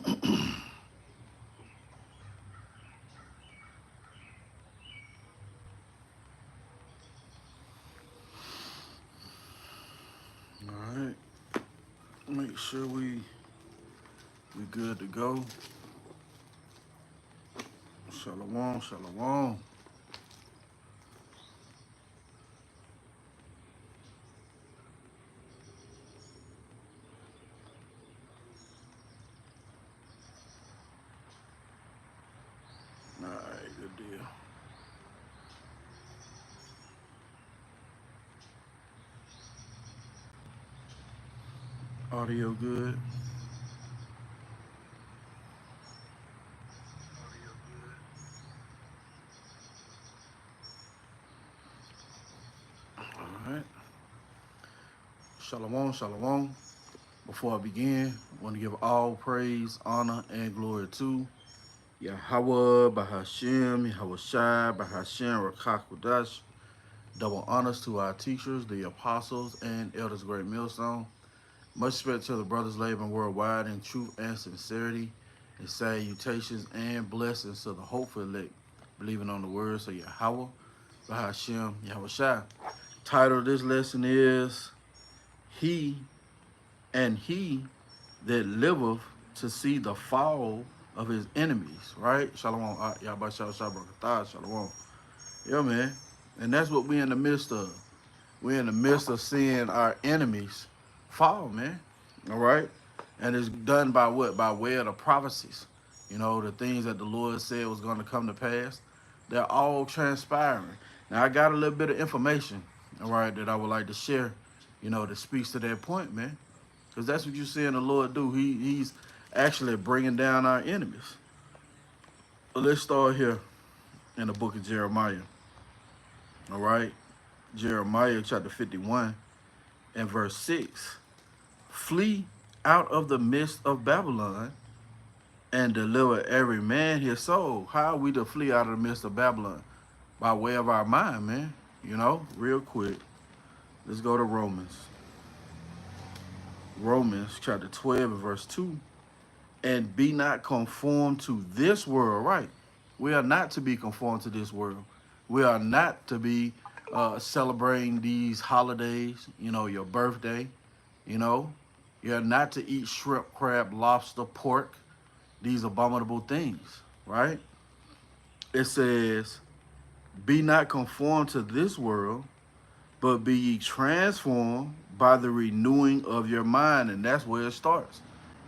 Alright. Make sure we good to go. Shalom, shalom. Alright, good deal. Audio good. Alright. Shalom, shalom. Before I begin, I want to give all praise, honor, and glory to Yahawashi, bahasham, Yahawashi, bahasham, Rawchaa Qadash. Double honors to our teachers, the apostles, and elders, great millstone. Much respect to the brothers laboring worldwide in truth and sincerity, and salutations and blessings to the hopeful elect, believing on the words of Yahawah, bahasham, Yahawashi. Title of this lesson is He that liveth to see the fall of his enemies, right? Shalom, Yahawashi, shalom. Yeah, man. And that's what we're in the midst of. We're in the midst of seeing our enemies fall, man. All right? And it's done by what? By way of the prophecies. You know, the things that the Lord said was going to come to pass. They're all transpiring. Now, I got a little bit of information, all right, that I would like to share, you know, that speaks to that point, man. Because that's what you're seeing the Lord do. He's actually bringing down our enemies. But let's start here in the book of Jeremiah. All right? Jeremiah chapter 51 and verse 6. Flee out of the midst of Babylon and deliver every man his soul. How are we to flee out of the midst of Babylon? By way of our mind, man. You know, real quick. Let's go to Romans. Romans chapter 12 and verse 2. And be not conformed to this world, right? We are not to be conformed to this world. We are not to be celebrating these holidays, you know, your birthday, you know. You're not to eat shrimp, crab, lobster, pork, these abominable things, right? It says, be not conformed to this world, but be ye transformed by the renewing of your mind. And that's where it starts.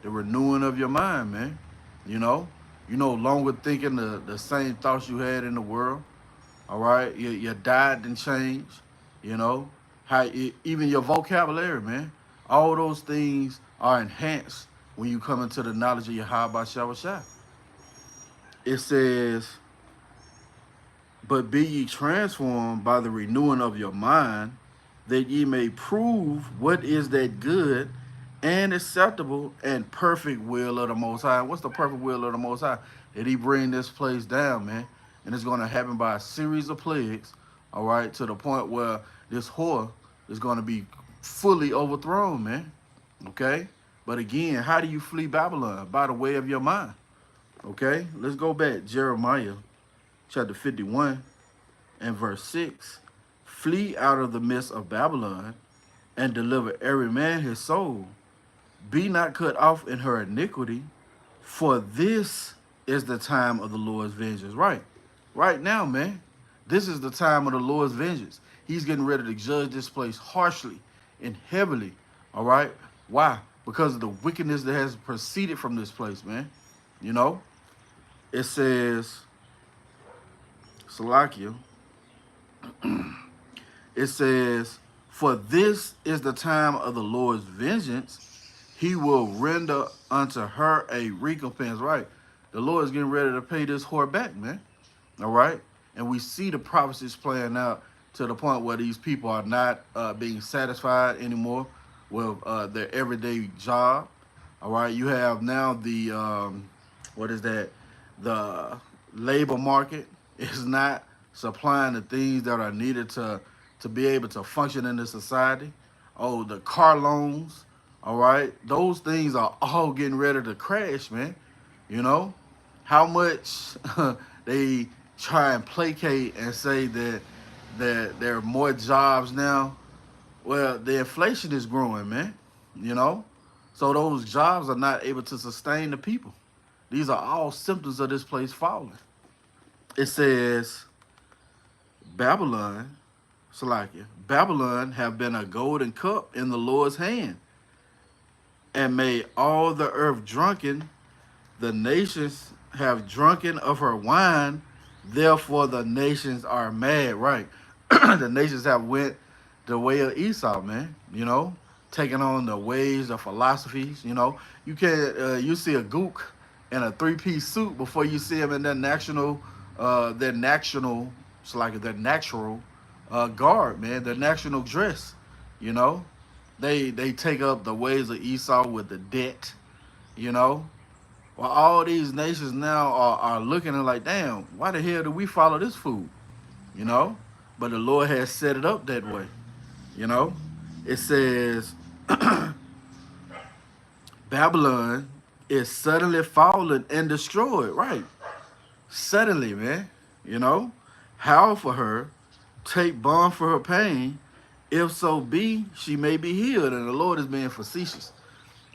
The renewing of your mind, man. You know, you no longer thinking the same thoughts you had in the world. All right, your diet didn't change. You know, even your vocabulary, man. All those things are enhanced when you come into the knowledge of Yahawashi. It says, but be ye transformed by the renewing of your mind, that ye may prove what is that good and acceptable and perfect will of the Most High. What's the perfect will of the Most High? That he bring this place down, man. And it's going to happen by a series of plagues, all right, to the point where this whore is going to be fully overthrown, man. Okay? But again, how do you flee Babylon? By the way of your mind. Okay? Let's go back. Jeremiah chapter 51 and verse 6. Flee out of the midst of Babylon and deliver every man his soul. Be not cut off in her iniquity, for this is the time of the Lord's vengeance. Right now, man. This is the time of the Lord's vengeance. He's getting ready to judge this place harshly and heavily. All right? Why? Because of the wickedness that has proceeded from this place, man. You know? It says, Salakia, it says, for this is the time of the Lord's vengeance. He will render unto her a recompense. Right? The Lord is getting ready to pay this whore back, man. All right? And we see the prophecies playing out to the point where these people are not being satisfied anymore with their everyday job. All right? You have now the, what is that? The labor market is not supplying the things that are needed to be able to function in this society. Oh, the car loans, all right? Those things are all getting ready to crash, man. You know, how much they try and placate and say that there are more jobs now. Well, the inflation is growing, man. You know, so those jobs are not able to sustain the people. These are all symptoms of this place falling. It says Babylon, Salakia, Babylon have been a golden cup in the Lord's hand and made all the earth drunken. The nations have drunken of her wine, therefore the nations are mad. Right. The nations have went the way of Esau, man. You know, taking on the ways, the philosophies. You know, you can you see a gook in a three-piece suit before you see him in it's like their natural guard, man. Their national dress. You know, they take up the ways of Esau with the debt. You know, well, all these nations now are looking and like, damn, why the hell do we follow this fool? You know? But the Lord has set it up that way. You know? It says, Babylon is suddenly fallen and destroyed. Right. Suddenly, man. You know? Howl for her, take balm for her pain. If so be, she may be healed. And the Lord is being facetious.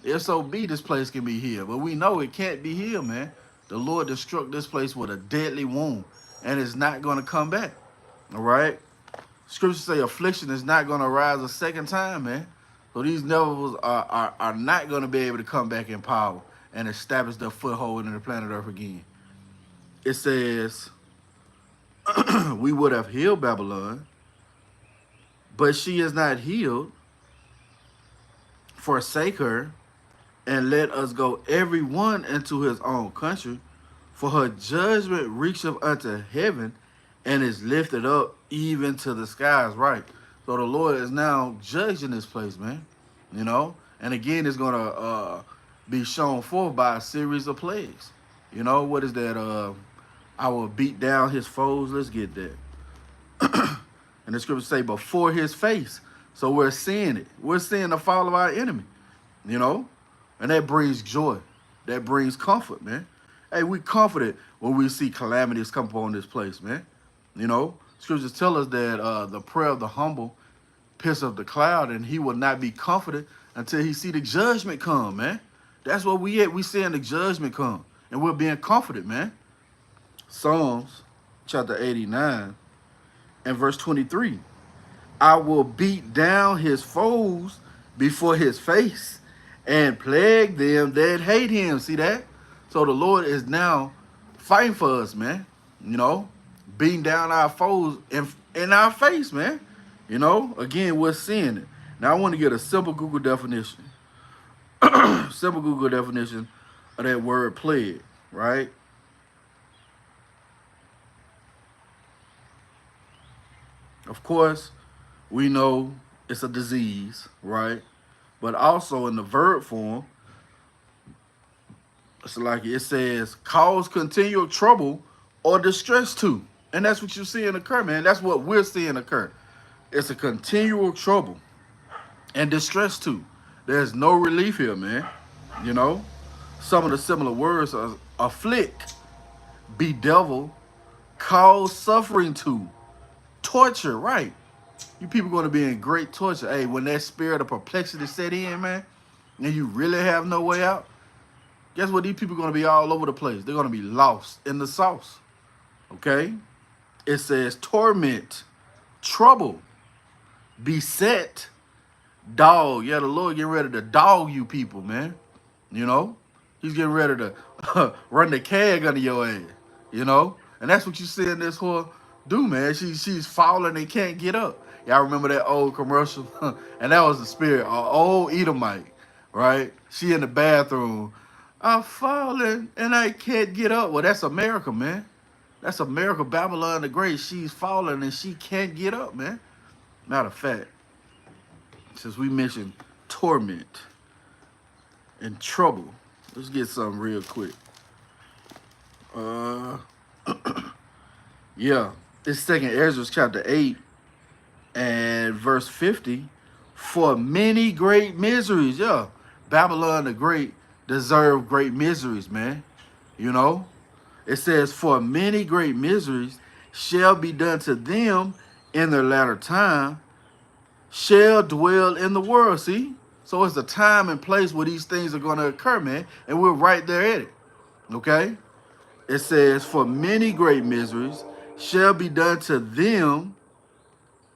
If so be, this place can be healed. But we know it can't be healed, man. The Lord struck this place with a deadly wound, and it's not going to come back. All right? Scriptures say affliction is not going to rise a second time, man. So these devils are not going to be able to come back in power and establish their foothold in the planet Earth again. It says, we would have healed Babylon, but she is not healed. Forsake her, and let us go every one into his own country, for her judgment reacheth unto heaven, and is lifted up even to the skies. Right. So the Lord is now judging this place, man. You know, and again, it's gonna be shown forth by a series of plagues. You know, what is that? I will beat down his foes. Let's get that. And the scriptures say before his face. So we're seeing it. We're seeing the fall of our enemy. You know. And that brings joy. That brings comfort, man. Hey, we comforted when we see calamities come upon this place, man. You know, scriptures tell us that the prayer of the humble piss up the cloud, and he will not be comforted until he see the judgment come, man. That's what we at. We seeing the judgment come, and we're being comforted, man. Psalms chapter 89 and verse 23. I will beat down his foes before his face and plague them that hate him. See that? So the Lord is now fighting for us, man. You know, beating down our foes in our face, man. You know, again, we're seeing it. Now I want to get a simple Google definition. Simple Google definition of that word plague, right? Of course, we know it's a disease, right? But also in the verb form, it's like it says, cause continual trouble or distress to. And that's what you're seeing occur, man. That's what we're seeing occur. It's a continual trouble and distress to. There's no relief here, man. You know, some of the similar words are afflict, bedevil, cause suffering to, torture, right? You people going to be in great torture. Hey, when that spirit of perplexity set in, man, and you really have no way out, guess what? These people are going to be all over the place. They're going to be lost in the sauce. Okay? It says torment, trouble, beset, dog. Yeah, the Lord getting ready to dog you people, man. You know? He's getting ready to run the cag under your ass. You know? And that's what you see in this whore do, man. She's falling and can't get up. Y'all remember that old commercial? And that was the spirit, old Edomite, right? She in the bathroom. I'm falling and I can't get up. Well, that's America, man. That's America, Babylon the Great. She's falling and she can't get up, man. Matter of fact, since we mentioned torment and trouble, let's get something real quick. Yeah, it's Second Ezra chapter 8 and verse 50. For many great miseries, yeah, Babylon the Great deserved great miseries, man. You know, it says, for many great miseries shall be done to them in their latter time, shall dwell in the world. See? So it's the time and place where these things are going to occur, man. And we're right there at it. Okay? It says, for many great miseries shall be done to them.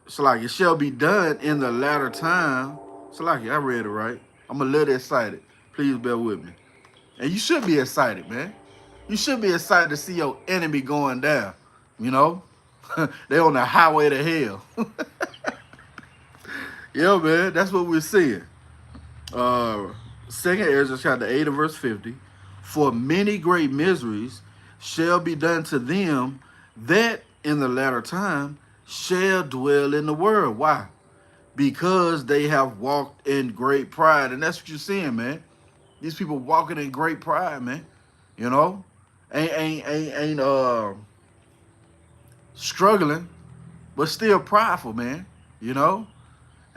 So like it shall be done in the latter time. So like I read it right. I'm a little excited. Please bear with me. And you should be excited, man. You should be excited to see your enemy going down. You know? They on the highway to hell. Yeah, man. That's what we're seeing. Second Ezra chapter 8 and verse 50. For many great miseries shall be done to them that in the latter time shall dwell in the world. Why? Because they have walked in great pride. And that's what you're seeing, man. These people walking in great pride, man. You know? Ain't struggling, but still prideful, man. You know?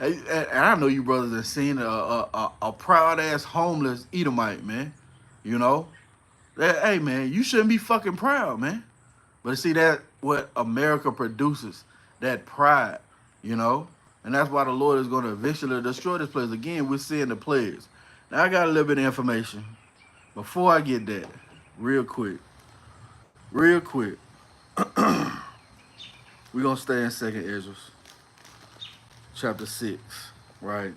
And I know you brothers have seen a proud ass homeless Edomite, man. You know? Hey, man, you shouldn't be fucking proud, man. But see, that what America produces, that pride, you know? And that's why the Lord is going to eventually destroy this place. Again, we're seeing the plagues. Now, I got a little bit of information. Before I get that, real quick, we're going to stay in 2nd Ezra, chapter 6, right?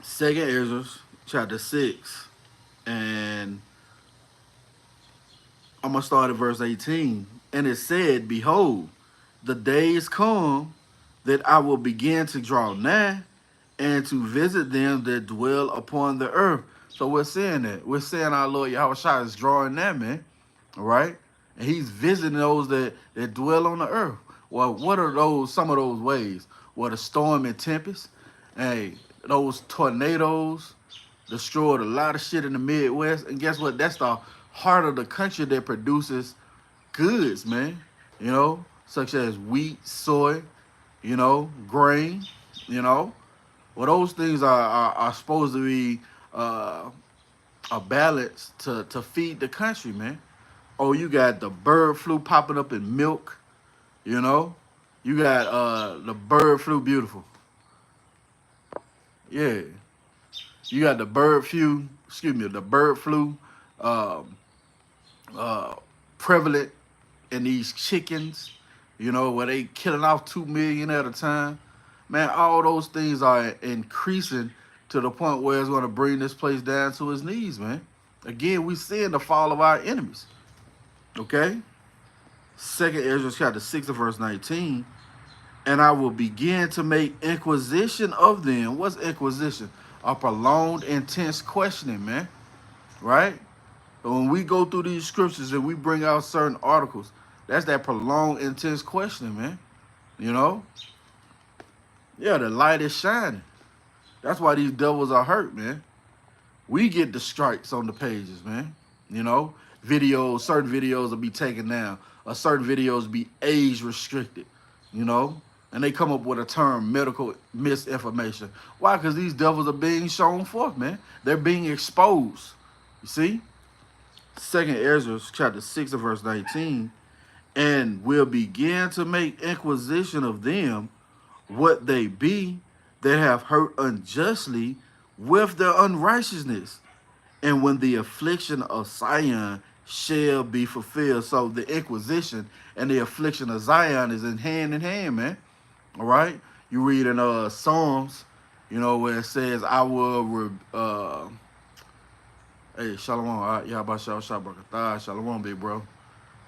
2nd Ezra, chapter 6, and I'm going to start at verse 18. And it said, behold, the days come that I will begin to draw nigh and to visit them that dwell upon the earth. So we're saying that. We're saying our Lord Yahawashi is drawing nigh, man. All right? And he's visiting those that dwell on the earth. Well, what are those, some of those ways? Well, the storm and tempest. Hey, those tornadoes destroyed a lot of shit in the Midwest. And guess what? That's the heart of the country that produces goods, man. You know, such as wheat, soy, you know, grain, you know. Well, those things are supposed to be a balance to feed the country, man. Oh, you got the bird flu popping up in milk, you know. You got the bird flu, beautiful. Yeah. You got the bird flu, the bird flu prevalent in these chickens, you know, where they killing off 2 million at a time. Man, all those things are increasing to the point where it's going to bring this place down to its knees, man. Again, we seeing the fall of our enemies. Okay? 2nd Ezra chapter 6 and verse 19. And I will begin to make inquisition of them. What's inquisition? A prolonged, intense questioning, man. Right? But when we go through these scriptures and we bring out certain articles, that's that prolonged, intense questioning, man. You know? Yeah, the light is shining. That's why these devils are hurt, man. We get the strikes on the pages, man. You know? Videos, certain videos will be taken down. Or certain videos be age restricted. You know? And they come up with a term, medical misinformation. Why? Because these devils are being shown forth, man. They're being exposed. You see? 2nd Ezra chapter 6 and verse 19. And will begin to make inquisition of them what they be that have hurt unjustly with their unrighteousness. And when the affliction of Zion shall be fulfilled. So the inquisition and the affliction of Zion is in hand, man. All right? You read in Psalms, you know, where it says, I will, hey, Shalom, Yahawashi, Shalom, big bro.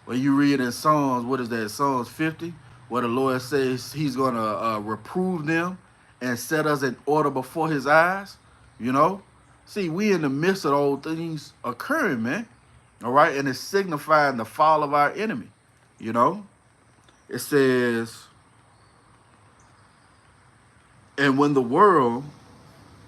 Well, you read in Psalms, what is that, Psalms 50, where the Lord says he's going to reprove them and set us in order before his eyes, you know? See, we in the midst of those things occurring, man. All right? And it's signifying the fall of our enemy, you know? It says, and when the world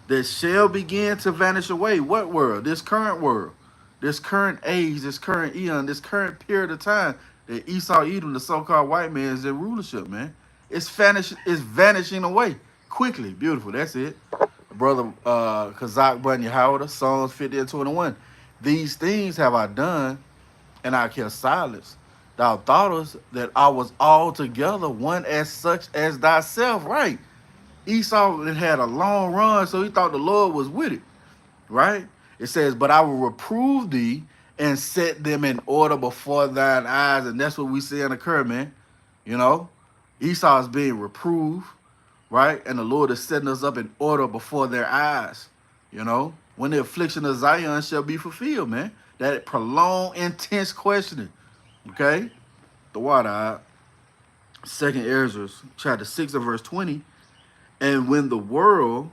that shall begin to vanish away, what world? This current world, this current age, this current eon, this current period of time that Esau, Edom, the so-called white man, is in rulership, man. It's vanishing away quickly. Beautiful. That's it. Brother Kazak Bun Yahawashi, Psalms 50 and 21. These things have I done, and I kept silence. Thou thoughtest that I was altogether one as such as thyself, right? Esau had a long run, so he thought the Lord was with it, right? It says, but I will reprove thee and set them in order before thine eyes. And that's what we see in occur, man. You know, Esau is being reproved, right? And the Lord is setting us up in order before their eyes, you know, when the affliction of Zion shall be fulfilled, man. That prolonged, intense questioning, okay? The water out. 2nd Ezra, chapter 6 and verse 20. And when the world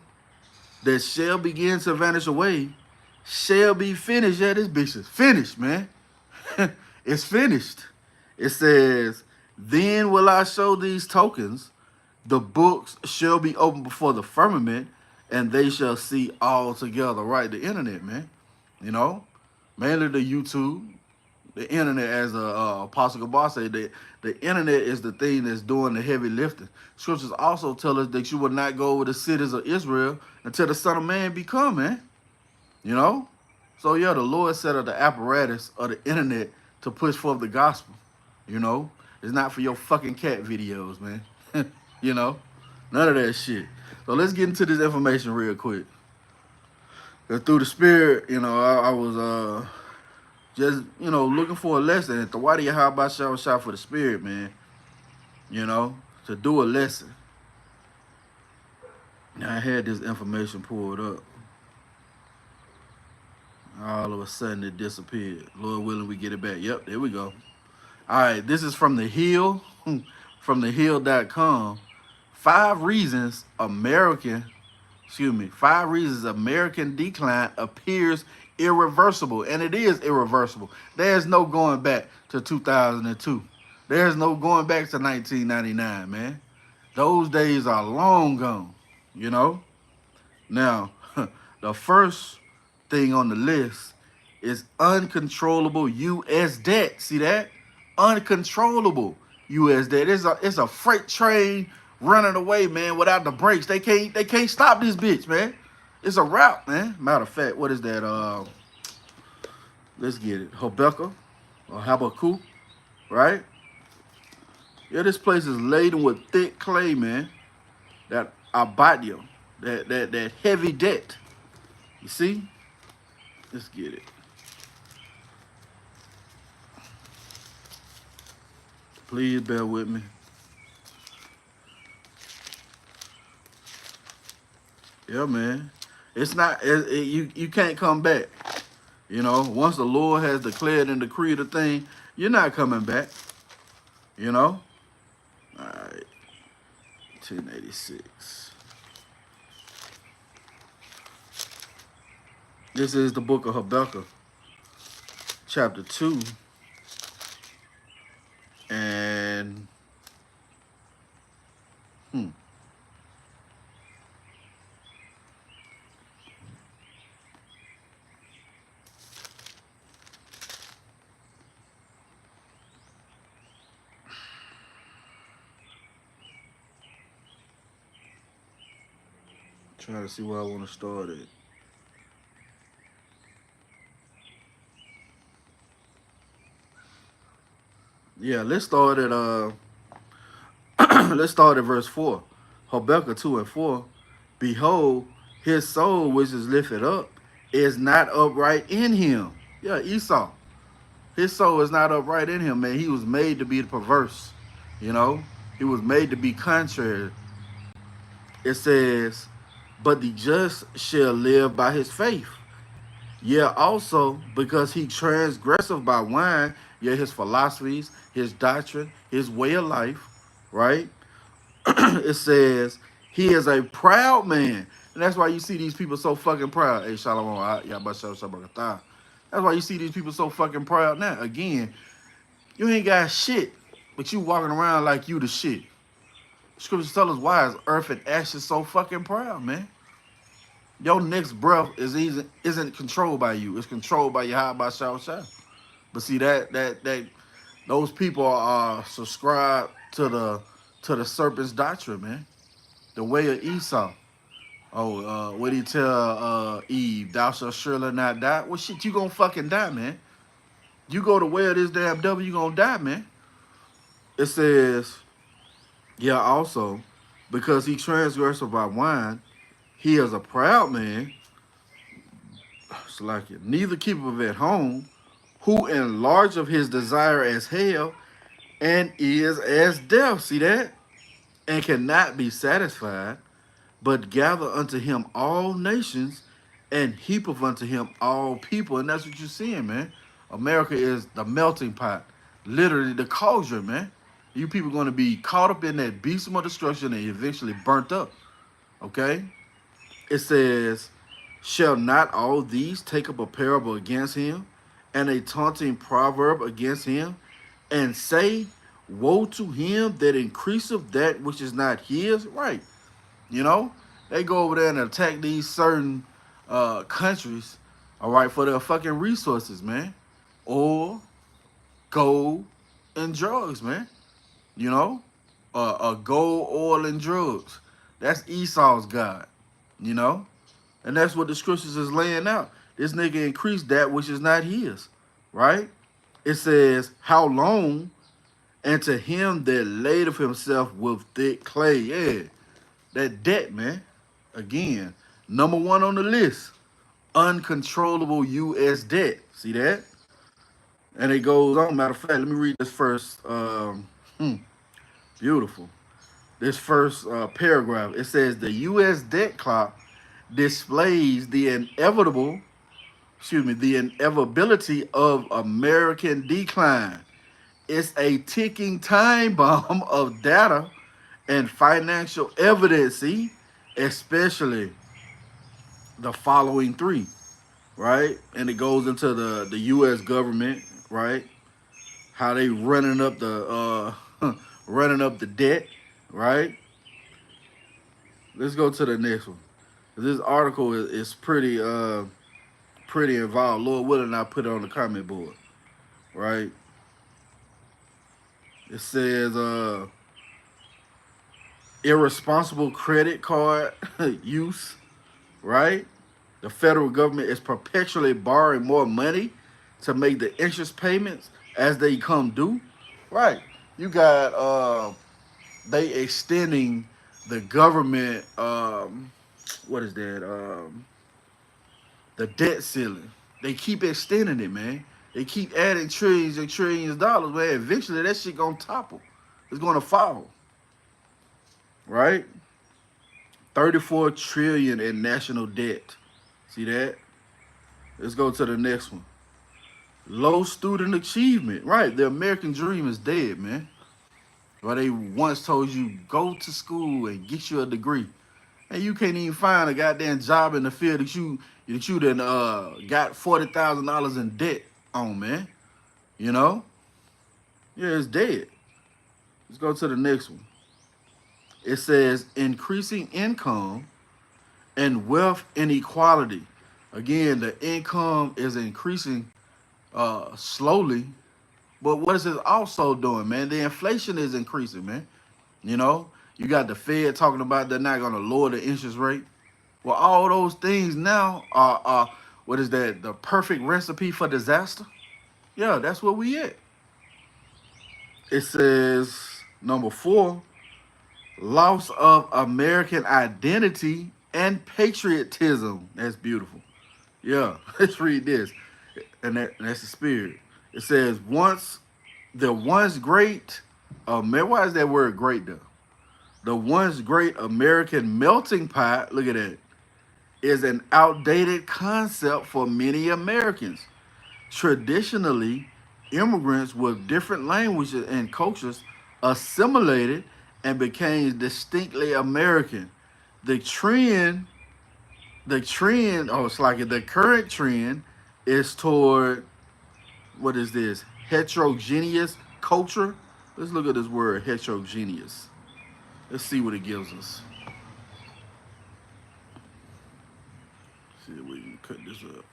that shall begin to vanish away shall be finished. Yeah, this bitch is finished, man. It's finished. It says, then will I show these tokens. The books shall be opened before the firmament, and they shall see all together. Right, the internet, man. You know, mainly the YouTube, the internet, as Apostle Gabar said, the internet is the thing that's doing the heavy lifting. Scriptures also tell us that you will not go over the cities of Israel until the Son of Man be come, man. You know? So, yeah, the Lord set up the apparatus of the internet to push forth the gospel. You know? It's not for your fucking cat videos, man. You know? None of that shit. So let's get into this information real quick. Through the Spirit, you know, I was just, you know, looking for a lesson. And Rawchaa Qadash was shot for the Spirit, man. You know, to do a lesson. Now I had this information pulled up. All of a sudden it disappeared. Lord willing, we get it back. Yep, there we go. All right, this is from The Hill, from thehill.com. 5 reasons American decline appears irreversible. And it is irreversible. There's no going back to 2002. There's no going back to 1999, man. Those days are long gone, you know? Now, the first thing on the list is uncontrollable U.S. debt. See that? Uncontrollable U.S. debt. It's a freight train running away, man, without the brakes. They can't stop this bitch, man. It's a route, man. Matter of fact, what is that? Let's get it. Habakkuk or Habakkuk, right? Yeah, this place is laden with thick clay, man. That abadio, that heavy debt. You see? Let's get it. Please bear with me. Yeah, man. It's not, you can't come back. You know, once the Lord has declared and decreed a thing, you're not coming back. You know? All right. 1086. This is the book of Habakkuk, chapter 2. And, trying to see where I want to start it. Yeah, let's start at let's start at verse 4. Habakkuk 2 and 4. Behold, his soul which is lifted up is not upright in him. Yeah, Esau. His soul is not upright in him, man. He was made to be the perverse. You know? He was made to be contrary. It says, but the just shall live by his faith. Yeah, also because he transgresseth by wine, yeah, his philosophies, his doctrine, his way of life, right? It says he is a proud man. And that's why you see these people so fucking proud. Hey, Shalom, that's why you see these people so fucking proud now. Again, you ain't got shit, but you walking around like you the shit. Scriptures tell us why is earth and ashes so fucking proud, man. Your next breath isn't controlled by you. It's controlled by Yahawashi. But see that those people are subscribed to the serpent's doctrine, man. The way of Esau. Oh, what did he tell Eve? Thou shalt surely not die. Well, shit, you gonna fucking die, man. You go to where this damn devil, you gonna die, man. It says, yeah, also, because he transgressed by wine, he is a proud man. It's like it. Neither keepeth at home, who enlarge of his desire as hell, and is as death. See that? And cannot be satisfied, but gather unto him all nations, and heapeth unto him all people. And that's what you're seeing, man. America is the melting pot, literally the cauldron, man. You people are going to be caught up in that beast of destruction and eventually burnt up. Okay? It says, shall not all these take up a parable against him, and a taunting proverb against him, and say, woe to him that increaseth that which is not his? Right. You know, they go over there and attack these certain countries, all right, for their fucking resources, man. Oil, gold, and drugs, man. You know, gold, oil, and drugs. That's Esau's God, you know? And that's what the scriptures is laying out. This nigga increased that which is not his, right? It says, how long? And to him that laid of himself with thick clay. Yeah, that debt, man. Again, number one on the list, uncontrollable U.S. debt. See that? And it goes on. Matter of fact, let me read this first. Beautiful. This first paragraph. It says the U.S. debt clock displays the the inevitability of American decline. It's a ticking time bomb of data and financial evidence, see, especially the following three, right? And it goes into the U.S. government, right? How they running up the debt, right? Let's go to the next one. This article is pretty involved. Lord willing, I put it on the comment board, right? It says irresponsible credit card use, right? The federal government is perpetually borrowing more money to make the interest payments as they come due. Right. You got they extending the government what is that? The debt ceiling. They keep extending it, man. They keep adding trillions and trillions of dollars, man. Eventually that shit gonna topple. It's gonna fall. Right? 34 trillion in national debt. See that? Let's go to the next one. Low student achievement. Right. The American dream is dead, man. Well, they once told you go to school and get you a degree. And you can't even find a goddamn job in the field that you done got $40,000 in debt on, man. You know? Yeah, it's dead. Let's go to the next one. It says increasing income and wealth inequality. Again, the income is increasing slowly, but what is it also doing, man? The inflation is increasing, man. You know, you got the Fed talking about they're not going to lower the interest rate. Well, all those things now are what is that? The perfect recipe for disaster? Yeah, that's where we at. It says number 4, loss of American identity and patriotism. That's beautiful. Yeah, let's read this. And that's the spirit. It says the once great why is that word great though? The once great American melting pot, look at that, is an outdated concept for many Americans. Traditionally, immigrants with different languages and cultures assimilated and became distinctly American. The trend, it's like the current trend is toward, what is this? Heterogeneous culture. Let's look at this word, heterogeneous. Let's see what it gives us. See if we can cut this up.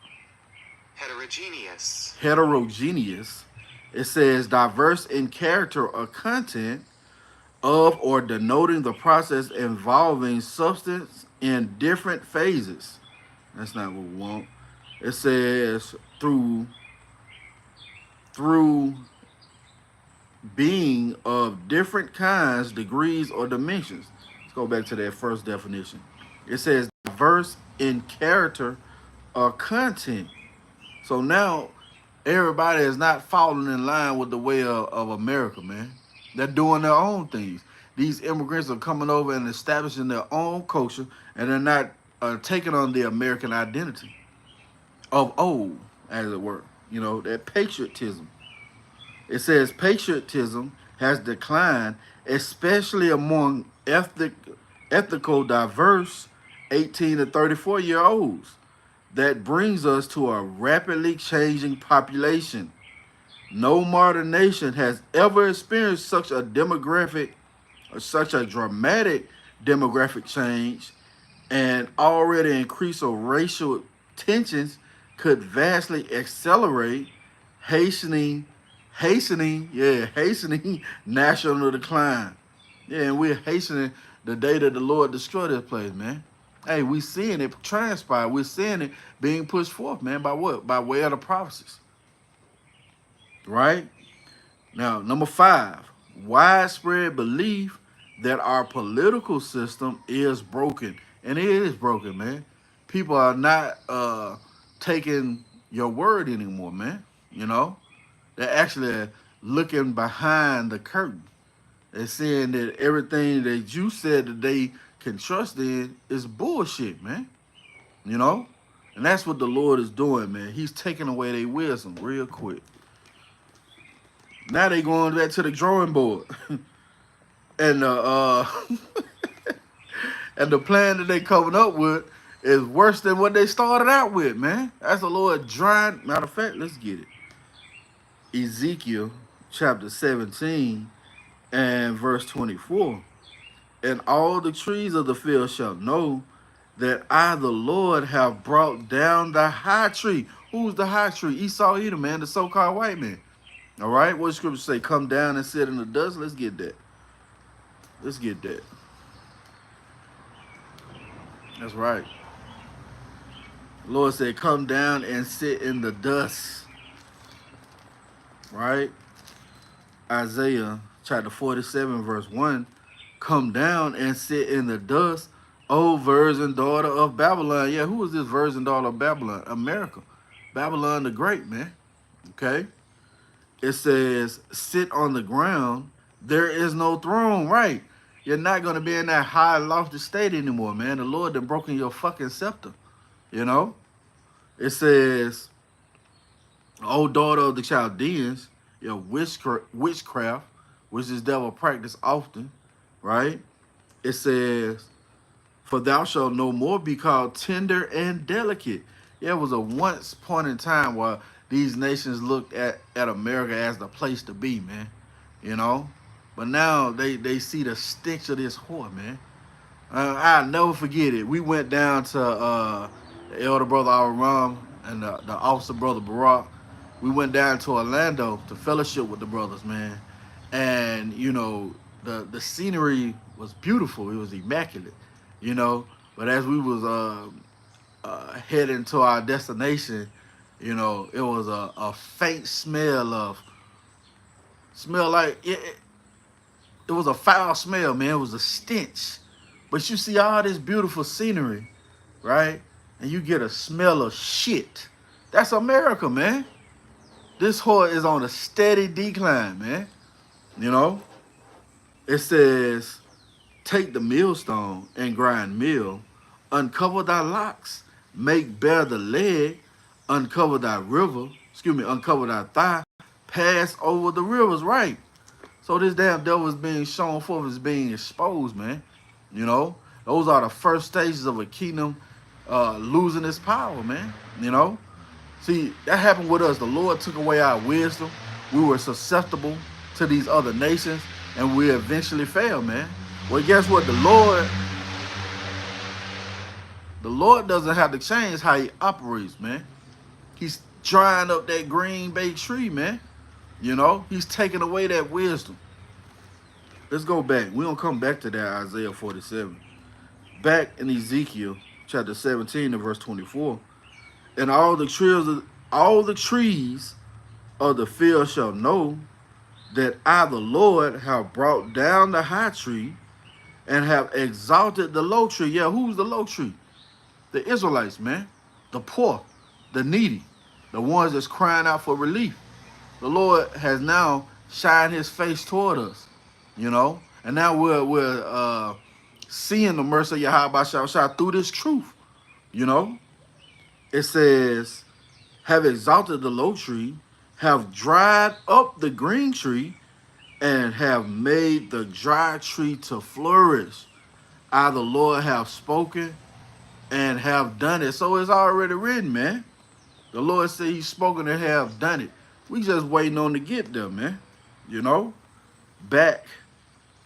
Heterogeneous. Heterogeneous. It says diverse in character or content of or denoting the process involving substance in different phases. That's not what we want. It says through being of different kinds, degrees, or dimensions. Let's go back to that first definition. It says diverse in character or content. So now everybody is not falling in line with the way of America, man. They're doing their own things. These immigrants are coming over and establishing their own culture, and they're not taking on the American identity of old, as it were. You know, that patriotism. It says patriotism has declined, especially among ethical, diverse 18 to 34-year-olds. That brings us to a rapidly changing population. No modern nation has ever experienced such a dramatic demographic change, and already increase of racial tensions could vastly accelerate, hastening national decline. Yeah, and we're hastening the day that the Lord destroy this place, man. Hey, we seeing it transpire. We're seeing it being pushed forth, man. By what? By way of the prophecies. Right? Now, number 5, widespread belief that our political system is broken. And it is broken, man. People are not taking your word anymore, man. You know? They're actually looking behind the curtain. They're saying that everything that you said that they can trust in is bullshit, man. You know? And that's what the Lord is doing, man. He's taking away their wisdom real quick. Now they going back to the drawing board. And and the plan that they coming up with is worse than what they started out with, man. That's the Lord drying. Matter of fact, let's get it. Ezekiel chapter 17 and verse 24. And all the trees of the field shall know that I, the Lord, have brought down the high tree. Who's the high tree? Esau, Edom, man, the so-called white man. All right, what does scripture say? Come down and sit in the dust. Let's get that. Let's get that. That's right. The Lord said, come down and sit in the dust. Right? Isaiah chapter 47, verse 1. Come down and sit in the dust, O virgin daughter of Babylon. Yeah, who is this virgin daughter of Babylon? America. Babylon the Great, man. Okay? It says, sit on the ground. There is no throne, right? You're not going to be in that high, lofty state anymore, man. The Lord done broken your fucking scepter, you know? It says, O daughter of the Chaldeans, your witchcraft, which this devil practice often, right? It says, for thou shalt no more be called tender and delicate. Yeah, it was a once point in time where these nations looked at America as the place to be, man. You know? But now they see the stench of this whore, man. I'll never forget it. We went down to the elder brother Aram and the officer brother Barak. We went down to Orlando to fellowship with the brothers, man. And, you know, the scenery was beautiful. It was immaculate, you know. But as we was heading to our destination, you know, it was a faint smell like it was a foul smell, man. It was a stench. But you see all this beautiful scenery, right? And you get a smell of shit. That's America, man. This whore is on a steady decline, man. You know? It says, take the millstone and grind meal, uncover thy locks, make bare the leg, uncover thy thigh, pass over the rivers, right? So this damn devil is being shown forth, is being exposed, man. You know, those are the first stages of a kingdom losing its power, man. You know, see, that happened with us. The Lord took away our wisdom. We were susceptible to these other nations, and we eventually failed, man. Well, guess what? The Lord doesn't have to change how he operates, man. He's drying up that green bay tree, man. You know, he's taking away that wisdom. Let's go back. We're going to come back to that Isaiah 47. back in Ezekiel chapter 17 and verse 24. And all the trees of the field shall know that I, the Lord, have brought down the high tree and have exalted the low tree. Yeah, who's the low tree? The Israelites, man. The poor, the needy, the ones that's crying out for relief. The Lord has now shined his face toward us, you know, and now we're seeing the mercy of Yahawashi through this truth, you know. It says, have exalted the low tree, have dried up the green tree, and have made the dry tree to flourish. I, the Lord, have spoken and have done it. So it's already written, man. The Lord said he's spoken and have done it. We just waiting on to get there, man. You know? Back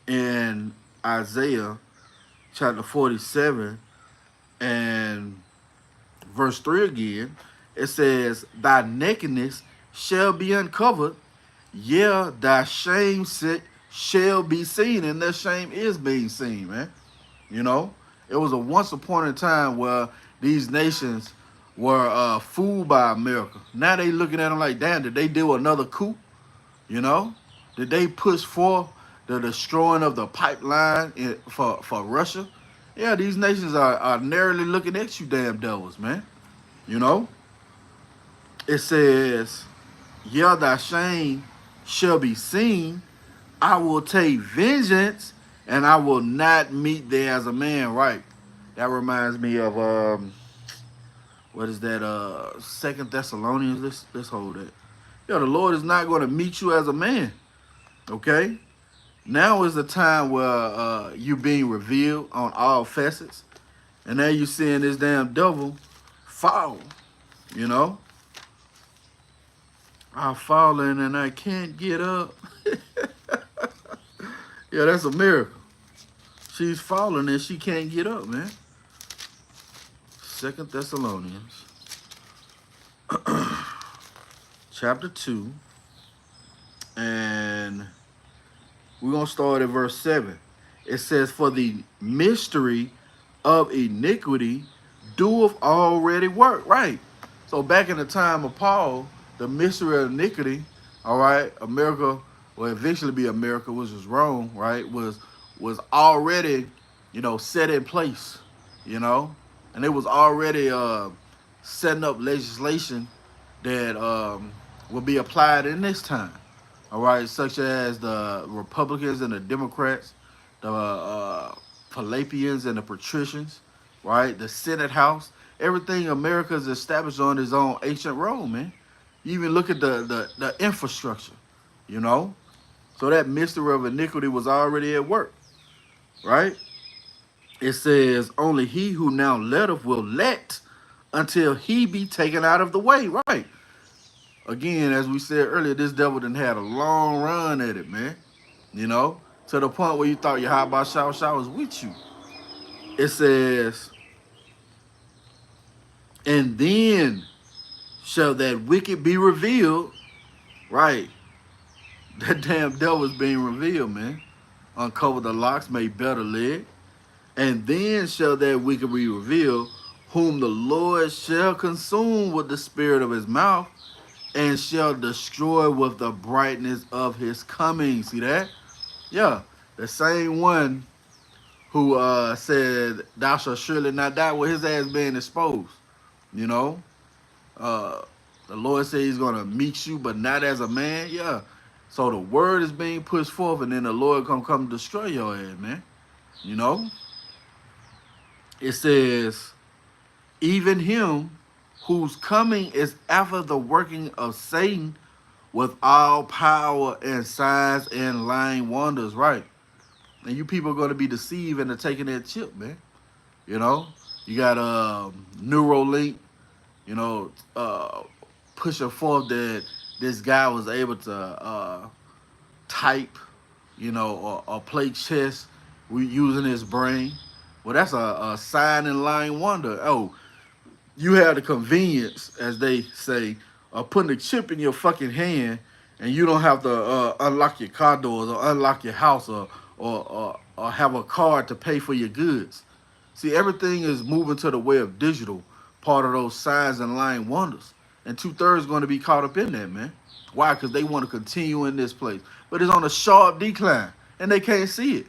in Isaiah chapter 47 and verse 3 again, it says, thy nakedness shall be uncovered, yeah, thy shame shall be seen, and that shame is being seen, man. You know, it was a once upon a time where these nations were fooled by America. Now they looking at them like, damn, did they do another coup? You know, did they push forth the destroying of the pipeline for Russia? Yeah, these nations are narrowly looking at you damn devils, man. You know, it says, yeah, thy shame shall be seen. I will take vengeance, and I will not meet there as a man. Right. That reminds me of what is that? 2 Thessalonians. Let's hold it. Yeah, the Lord is not going to meet you as a man. Okay. Now is the time where you being revealed on all facets, and now you seeing this damn devil fall. You know, I'm falling and I can't get up. Yeah, that's a miracle. She's falling and she can't get up, man. 2 Thessalonians chapter 2, and we're going to start at verse 7. It says, for the mystery of iniquity doeth already work. Right. So back in the time of Paul, the mystery of iniquity, all right, America will eventually be America, which was Rome, right, was already, you know, set in place, you know, and it was already setting up legislation that will be applied in this time, all right, such as the Republicans and the Democrats, the Philippians and the Patricians, right, the Senate House, everything America's established on is on ancient Rome, man. You even look at the infrastructure, you know. So that mystery of iniquity was already at work, right? It says, only he who now letteth will let until he be taken out of the way, right? Again, as we said earlier, this devil done had a long run at it, man. You know, to the point where you thought Yahawashi was with you. It says, and then shall that wicked be revealed, right? That damn devil is being revealed, man. Uncover the locks, make better leg. And then shall that wicked be revealed, whom the Lord shall consume with the spirit of his mouth, and shall destroy with the brightness of his coming. See that? Yeah. The same one who said, thou shalt surely not die, with his ass being exposed. You know? The Lord said he's going to meet you, but not as a man. Yeah. So the word is being pushed forth, and then the Lord come destroy your ass, man. You know? It says, even him whose coming is after the working of Satan with all power and signs and lying wonders, right? And you people are going to be deceived into taking that chip, man. You know? You got Neuralink, you know, pushing forth that this guy was able to type, you know, or play chess using his brain. Well, that's a sign and lying wonder. Oh, you have the convenience, as they say, of putting a chip in your fucking hand, and you don't have to unlock your car doors or unlock your house or have a card to pay for your goods. See, everything is moving to the way of digital, part of those signs and lying wonders. And 2/3 going to be caught up in that, man. Why? Because they want to continue in this place. But it's on a sharp decline, and they can't see it,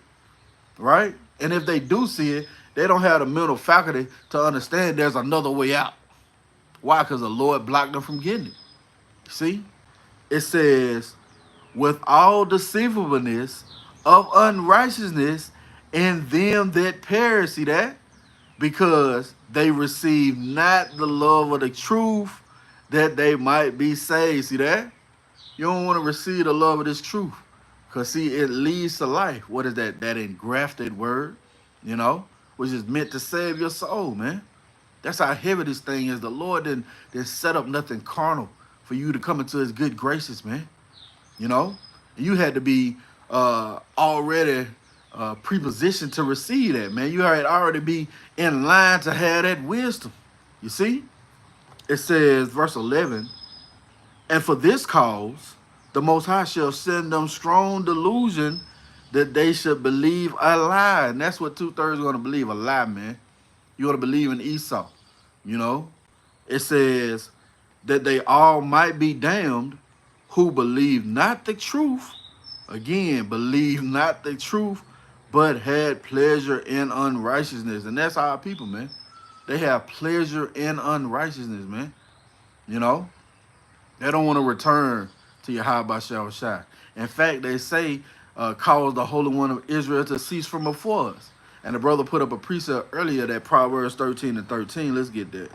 right? And if they do see it, they don't have the mental faculty to understand there's another way out. Why? Because the Lord blocked them from getting it. See? It says, with all deceivableness of unrighteousness in them that perish. See that? Because they receive not the love of the truth that they might be saved. See that? You don't want to receive the love of this truth. Because, see, it leads to life. What is that? That engrafted word, which is meant to save your soul, man. That's how heavy this thing is. The Lord didn't set up nothing carnal for you to come into his good graces, man. You had to be already prepositioned to receive that, man. You had already be in line to have that wisdom. You see? It says, verse 11, and for this cause, the Most High shall send them strong delusion that they should believe a lie. And that's what 2/3 are going to believe, a lie, man. You're going to believe in Esau, It says that they all might be damned who believe not the truth. Again, believe not the truth, but had pleasure in unrighteousness. And that's our people, man. They have pleasure in unrighteousness, man. They don't want to return to Yahawashi. In fact, they say, cause the Holy One of Israel to cease from before us. And the brother put up a precept earlier, that Proverbs 13:13. Let's get that.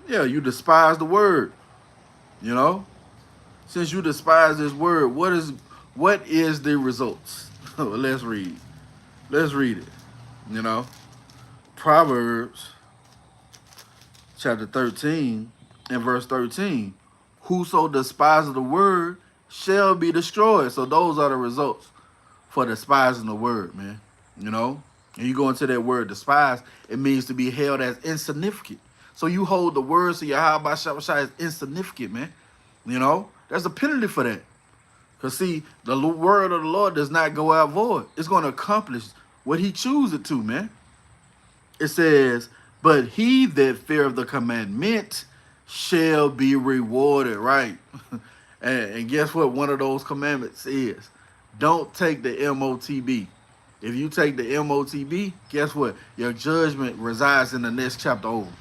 Yeah, you despise the word, Since you despise this word, what is the results? Let's read. Let's read it. Proverbs chapter 13 and verse 13. Whoso despises the word shall be destroyed. So those are the results for despising the word, man. And you go into that word despise, it means to be held as insignificant. So you hold the words of Yahweh as insignificant, man. There's a penalty for that. Because, see, the word of the Lord does not go out void. It's going to accomplish what he chooses it to, man. It says, but he that feareth the commandment shall be rewarded, right? and guess what one of those commandments is? Don't take the MOTB. If you take the MOTB, guess what? Your judgment resides in the next chapter over,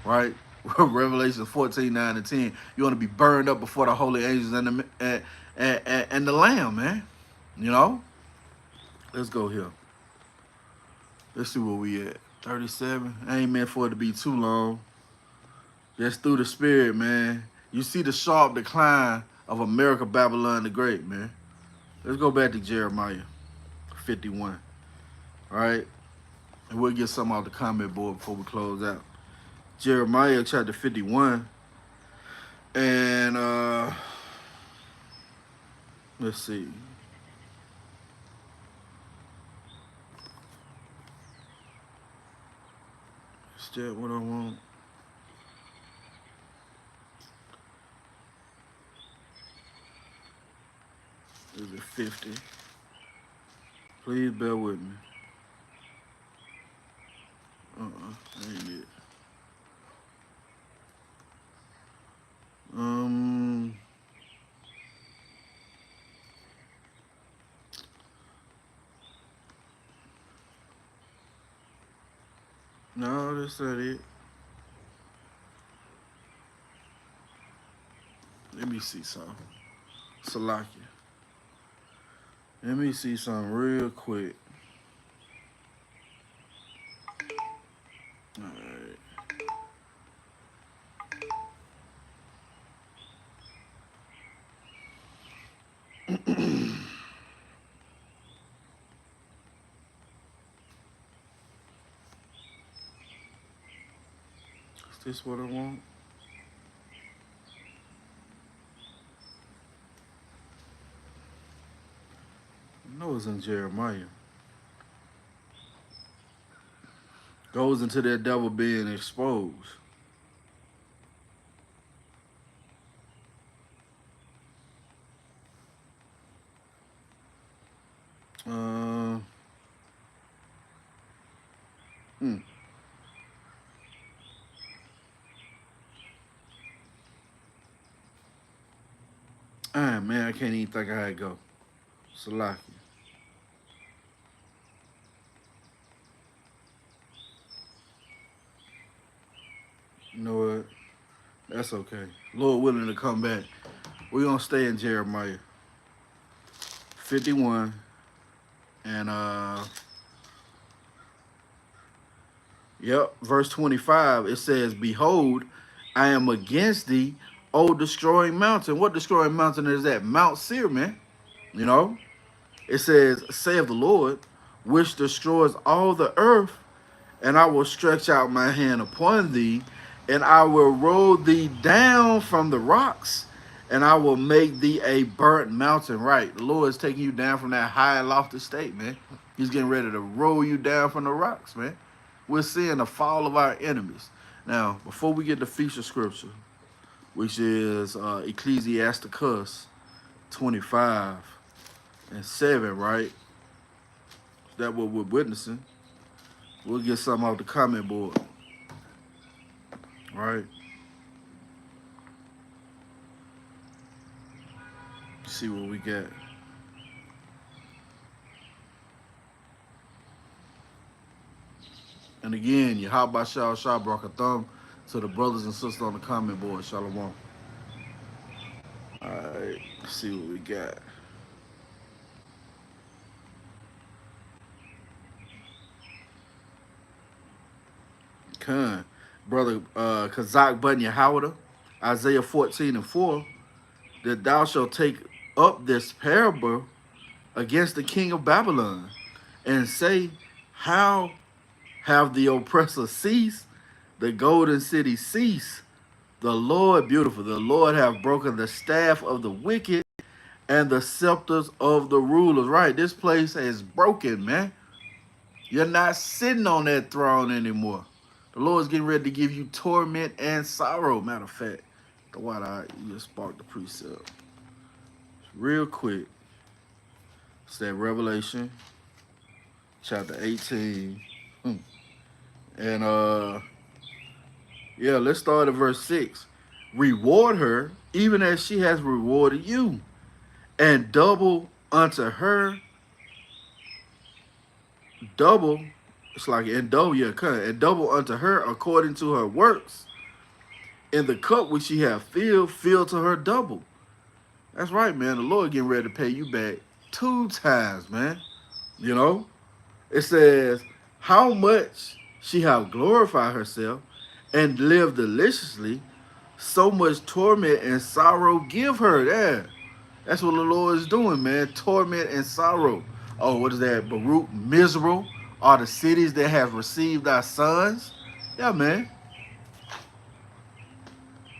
right? Revelation 14:9-10. You want to be burned up before the holy angels and the Lamb, man. Let's go here. Let's see where we at. 37. I ain't meant for it to be too long. Just through the spirit, man. You see the sharp decline of America, Babylon the Great, man. Let's go back to Jeremiah 51. All right? And we'll get something off the comment board before we close out. Jeremiah chapter 51. And let's see. Is that what I want? Is it 50? Please bear with me. Ain't it. No, that's not it. Let me see something. Salakia. Let me see something real quick. All right. Is this what I want? No, it's in Jeremiah. Goes into that devil being exposed. Ah, man, I can't even think how it go. Salaki. You know what? That's okay. Lord willing to come back. We're going to stay in Jeremiah 51 and yep, verse 25. It says, "Behold, I am against thee, O destroying mountain." What destroying mountain is that? Mount Seir, man. You know? It says, "Saith the Lord, which destroys all the earth, and I will stretch out my hand upon thee, and I will roll thee down from the rocks, and I will make thee a burnt mountain." Right. The Lord is taking you down from that high and lofty state, man. He's getting ready to roll you down from the rocks, man. We're seeing the fall of our enemies. Now, before we get to feature scripture, which is Ecclesiasticus 25:7, right? That's what we're witnessing. We'll get something off the comment board, right? See what we got. And again, Yahawashi brought a thumb to the brothers and sisters on the comment board. Shalom. All right, let's see what we got. Khan, brother Kazak Button Yahawashi, Isaiah 14:4, that thou shalt take up this parable against the king of Babylon and say, how have the oppressor ceased, the golden city ceased? The Lord, beautiful, the Lord have broken the staff of the wicked and the scepters of the rulers. Right, this place is broken, man. You're not sitting on that throne anymore. The Lord's getting ready to give you torment and sorrow. Matter of fact, the water I just sparked the precept. Real quick. It's that Revelation chapter 18. And yeah, let's start at verse 6. "Reward her even as she has rewarded you, and double unto her, double, it's like, and double, yeah, and double unto her according to her works. In the cup which she hath filled, fill to her double." That's right, man. The Lord getting ready to pay you back 2 times, man. You know? It says, "How much she hath glorified herself and lived deliciously, so much torment and sorrow give her." There. That's what the Lord is doing, man. Torment and sorrow. Oh, what is that? Baruch, miserable are the cities that have received our sons. Yeah, man.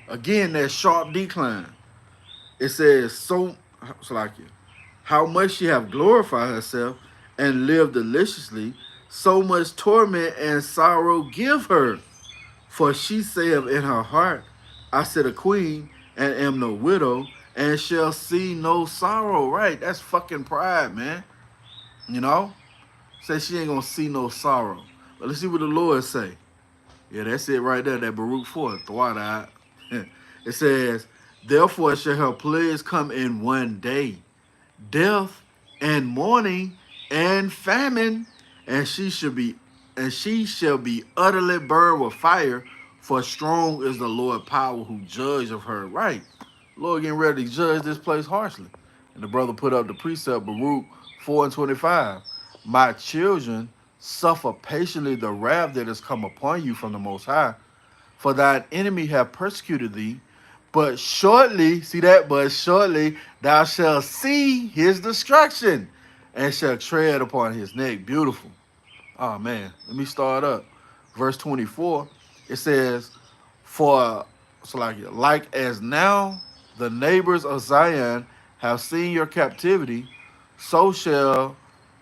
Again, that sharp decline. It says, so like it, "How much she have glorified herself and lived deliciously, so much torment and sorrow give her. For she saith in her heart, I sit a queen and am no widow, and shall see no sorrow." Right? That's fucking pride, man. You know? Say she ain't gonna see no sorrow. But let's see what the Lord say. Yeah, that's it right there. That Baruch 4. Thwada. It says, "Therefore shall her plagues come in one day, death and mourning and famine, and she shall be utterly burned with fire, for strong is the Lord power who judge of her." Right. Lord getting ready to judge this place harshly. And the brother put up the precept, Baruch 4:25. "My children, suffer patiently the wrath that has come upon you from the Most High. For thine enemy have persecuted thee, but shortly," see that, "but shortly thou shalt see his destruction, and shall tread upon his neck." Beautiful. Oh, man. Let me start up. Verse 24, it says, "For," so like as now the neighbors of Zion have seen your captivity, so shall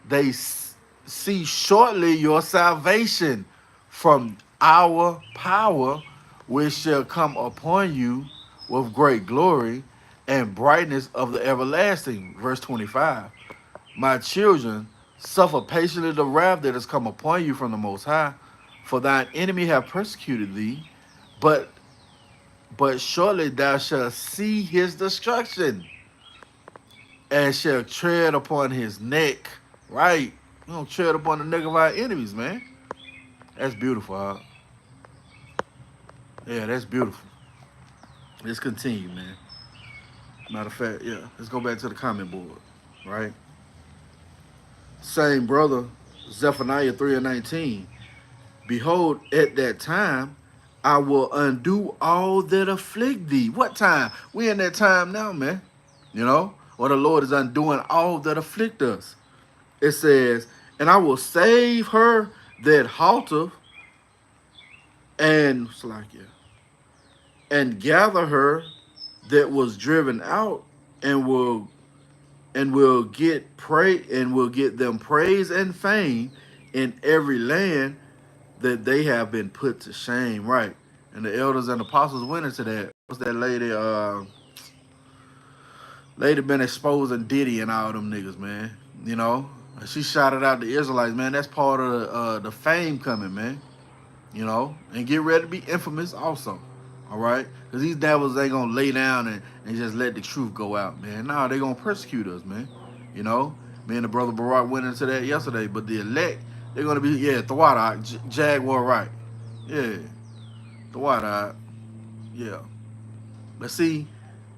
they see shortly your salvation from our power, which shall come upon you with great glory and brightness of the everlasting." Verse 25, "My children, suffer patiently the wrath that has come upon you from the Most High. For thine enemy have persecuted thee, but surely thou shalt see his destruction, and shall tread upon his neck. Right? You don't tread upon the neck of our enemies, man. That's beautiful, huh? Yeah, that's beautiful. Let's continue, man. Matter of fact, yeah. Let's go back to the comment board. Right? Same brother, Zephaniah 3:19. Behold, at that time, I will undo all that afflict thee. What time? We in that time now, man. You know? Or the Lord is undoing all that afflict us. It says, and I will save her that halteth, and and gather her that was driven out, and will get them praise and fame in every land that they have been put to shame. Right. And the elders and apostles went into that. What's that lady? Lady been exposing Diddy and all them niggas, man. You know, she shouted out the Israelites, man. That's part of the fame coming, man. You know, and get ready to be infamous also. All right, because these devils ain't gonna lay down and just let the truth go out, man. Nah, they gonna persecute us, man. You know, me and the brother Barack went into that yesterday, but the elect, they're gonna be, yeah, Thawada, Jaguar, right? Yeah, Thawada, yeah. But see,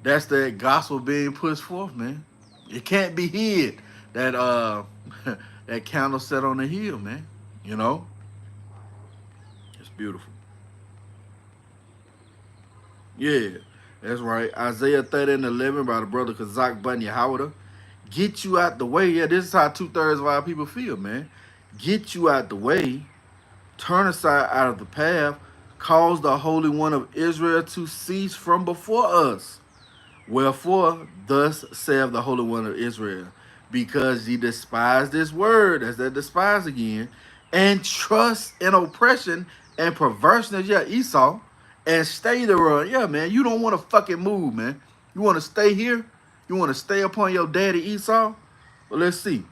that's that gospel being pushed forth, man. It can't be hid. That that candle set on the hill, man. You know, it's beautiful. Yeah, that's right. Isaiah 30:11 by the brother Kazak Bun Yahawashi. Get you out the way. Yeah, this is how 2/3 of our people feel, man. Get you out the way. Turn aside out of the path. Cause the Holy One of Israel to cease from before us. Wherefore, thus saith the Holy One of Israel, because ye despise this word, as that despise again, and trust in oppression and perverseness, yeah, Esau, and stay thereon. Yeah, man, you don't want to fucking move, man. You want to stay here? You want to stay upon your daddy Esau? Well, let's see.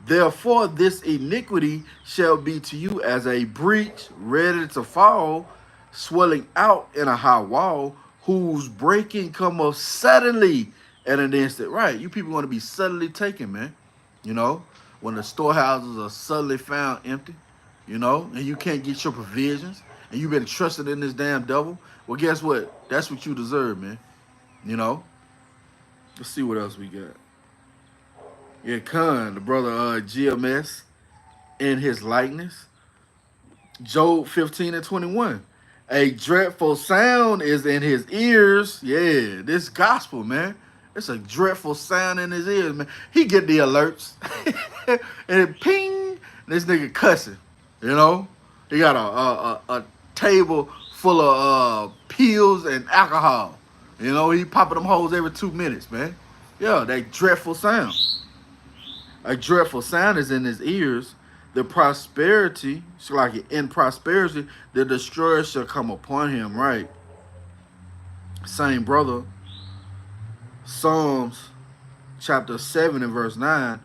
Therefore, this iniquity shall be to you as a breach ready to fall, swelling out in a high wall, whose breaking cometh suddenly at an instant. Right, you people want to be suddenly taken, man. You know, when the storehouses are suddenly found empty, you know, and you can't get your provisions, and you've been trusted in this damn devil. Well, guess what? That's what you deserve, man. You know. Let's see what else we got. Yeah, Khan, the brother GMS, in his likeness. Job 15:21. A dreadful sound is in his ears. Yeah, this gospel, man. It's a dreadful sound in his ears, man. He get the alerts. And it ping, this nigga cussing. You know? He got a table full of pills and alcohol. You know, he popping them holes every 2 minutes, man. Yeah, that dreadful sound. A dreadful sound is in his ears. The prosperity, so like in prosperity, the destroyer shall come upon him, right? Same brother. Psalms chapter 7 and verse 9.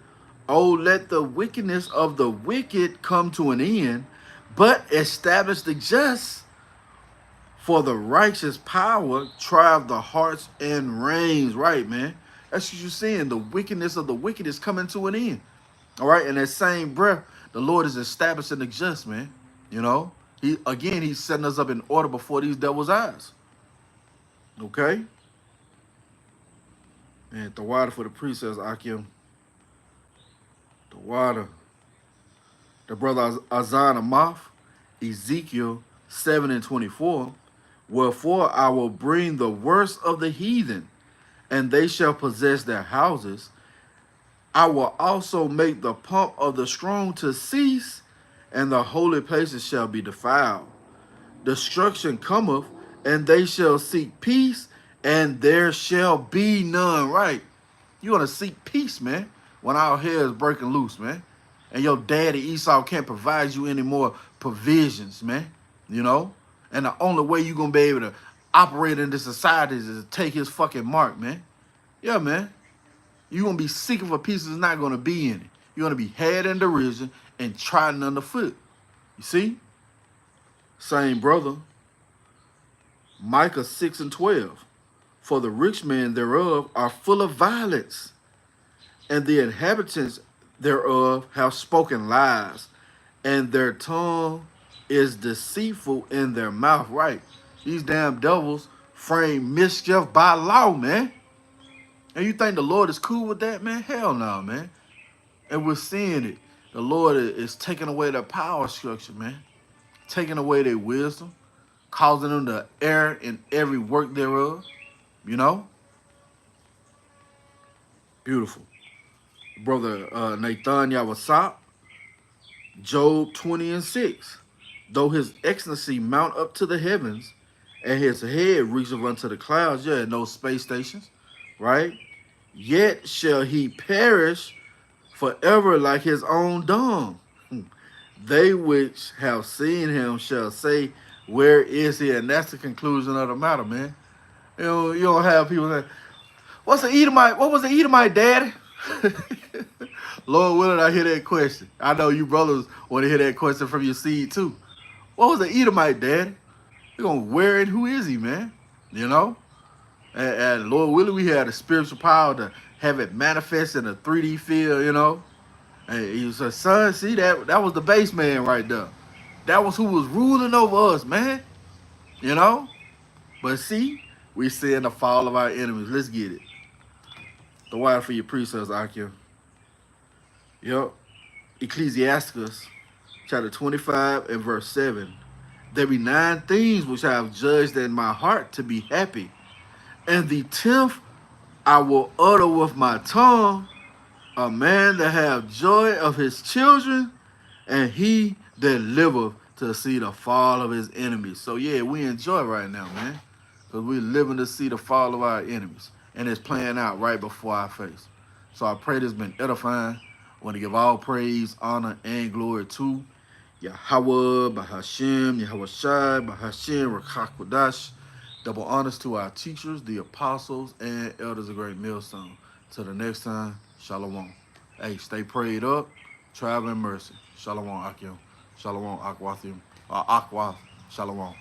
Oh, let the wickedness of the wicked come to an end, but establish the just. For the righteous power triumph the hearts and reigns, right, man? That's what you're saying. The wickedness of the wicked is coming to an end. All right, in that same breath, the Lord is establishing the just, man. You know, he's setting us up in order before these devil's eyes. Okay? And the water for the priest says, Akim. The water. The brother Azan Amath, Ezekiel 7:24. Wherefore I will bring the worst of the heathen, and they shall possess their houses. I will also make the pomp of the strong to cease, and the holy places shall be defiled. Destruction cometh, and they shall seek peace, and there shall be none. Right? You want to seek peace, man, when our hair is breaking loose, man. And your daddy Esau can't provide you any more provisions, man. You know? And the only way you're going to be able to operate in this society is to take his fucking mark, man. Yeah, man. You're going to be seeking for peace that's not going to be in it. You're going to be had in derision and trodden underfoot. You see? Same brother, Micah 6 and 12. For the rich men thereof are full of violence, and the inhabitants thereof have spoken lies, and their tongue is deceitful in their mouth. Right. These damn devils frame mischief by law, man. And you think the Lord is cool with that, man? Hell no, man. And we're seeing it. The Lord is taking away their power structure, man. Taking away their wisdom, causing them to err in every work thereof. You know? Beautiful. Brother Nathan Yahawashi, Job 20 and 6. Though his excellency mount up to the heavens, and his head reacheth unto the clouds, yeah, no space stations, right? Yet shall he perish forever like his own dung. They which have seen him shall say, where is he? And that's the conclusion of the matter, man. You don't have people say, what's the Edomite? What was the Edomite, daddy? Lord willing, I hear that question. I know you brothers want to hear that question from your seed too. What was the Edomite, daddy? You're going to wear it. Who is he, man? You know? And Lord willing, we had the spiritual power to have it manifest in a 3D field, you know? And he said, son, see, that was the base man right there. That was who was ruling over us, man. You know? But see, we seeing the fall of our enemies. Let's get it. The wire for your precepts, Akim. Yep. Ecclesiasticus, chapter 25 and verse 7. There be 9 things which I have judged in my heart to be happy. And the 10th I will utter with my tongue, a man that have joy of his children, and he that liveth to see the fall of his enemies. So yeah, we enjoy right now, man. Because we're living to see the fall of our enemies. And it's playing out right before our face. So I pray this has been edifying. I want to give all praise, honor, and glory to Yahawah, bahasham, Yahawashi, bahasham, Rawchaa Qadash. Double honors to our teachers, the apostles, and elders of Great Millstone. Till the next time, shalom. Hey, stay prayed up, travel in mercy. Shalom, Akim. Shalom, Akwathim. Akwath. Shalom.